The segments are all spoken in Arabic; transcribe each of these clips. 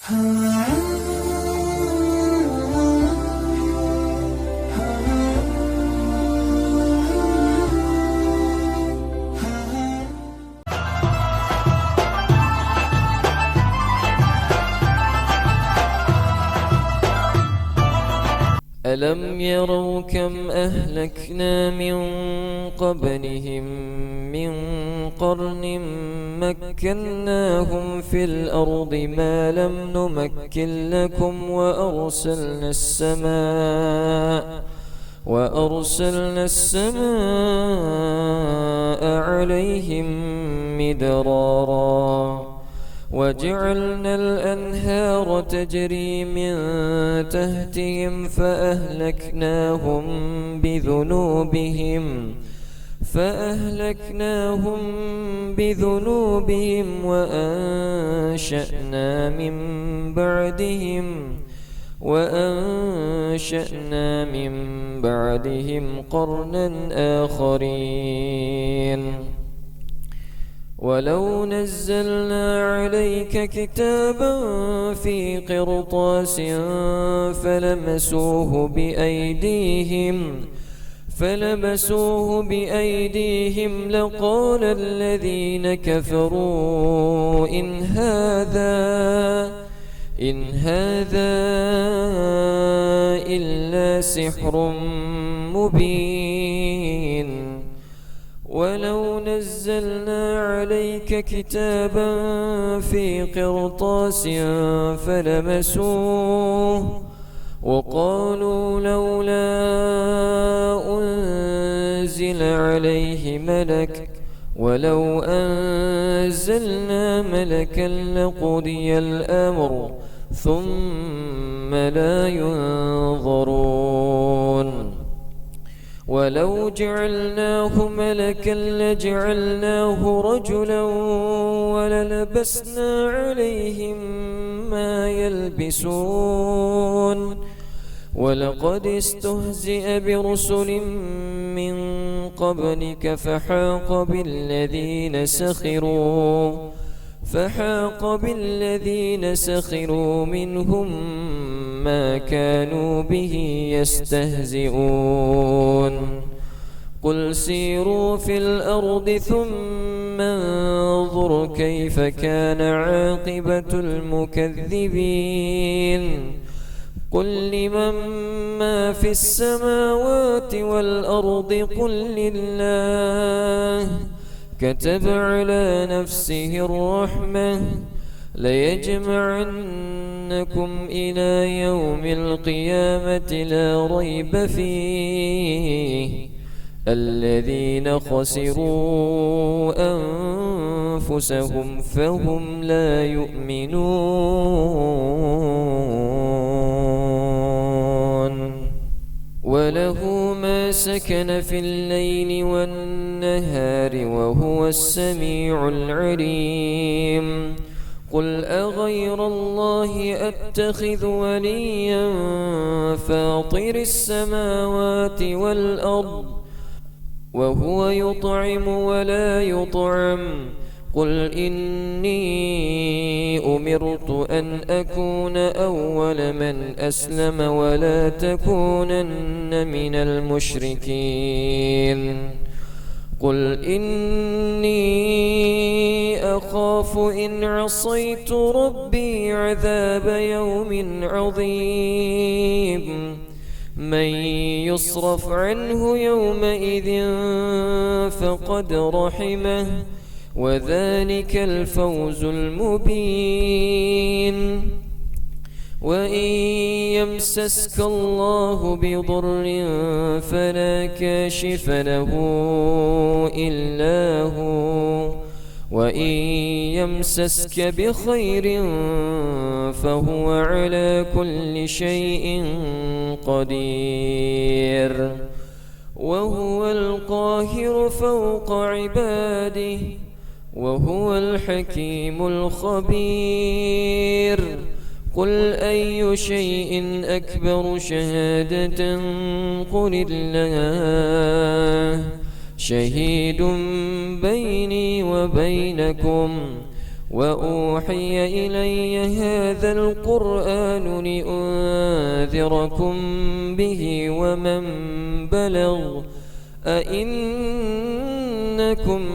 ألم يروا كم أهلكنا من قبلهم من قرن مكناهم في الأرض ما لم نمكن لكم وأرسلنا السماء عليهم مدرارا وجعلنا الأنهار تجري من تحتهم فأهلكناهم بذنوبهم وأنشأنا من بعدهم قرنا آخرين ولو نزلنا عليك كتابا في قرطاس فلمسوه بأيديهم لقال الذين كفروا إن هذا إلا سحر مبين ولو نزلنا عليك كتابا في قرطاس فلمسوه وقالوا لولا أنزل عليه ملك ولو أنزلنا ملكا لقضي الأمر ثم لا ينظرون ولو جعلناه ملكا لجعلناه رجلا وللبسنا عليهم ما يلبسون ولقد استهزئ برسل من قبلك فحاق بالذين سخروا منهم ما كانوا به يستهزئون قل سيروا في الأرض ثم انظروا كيف كان عاقبة المكذبين قل لمن ما في السماوات والأرض قل لله كتب على نفسه الرحمة ليجمعنكم إلى يوم القيامة لا ريب فيه الذين خسروا أنفسهم فهم لا يؤمنون وله ما سكن في الليل والنهار وهو السميع العليم قل أغير الله أتخذ وليا فاطر السماوات والأرض وهو يطعم ولا يطعم قل إني أمرت أن أكون أول من أسلم ولا تكونن من المشركين قل إني أخاف إن عصيت ربي عذاب يوم عظيم من يصرف عنه يومئذ فقد رحمه وذلك الفوز المبين وإن يمسسك الله بضر فلا كاشف له إلا هو وإن يمسسك بخير فهو على كل شيء قدير وهو القاهر فوق عباده وهو الحكيم الخبير قل أي شيء أكبر شهادة قل الله شهيد بيني وبينكم وأوحي إلي هذا القرآن لأنذركم به ومن بلغ أئنكم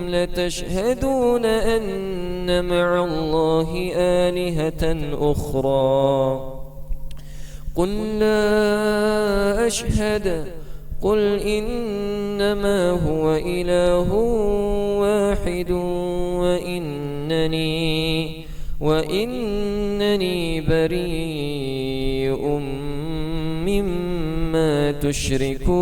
لتشهدون أن مع الله آلهة أخرى قل لا أشهد قل إنما هو إله واحد وإنني بريء مما تشركون.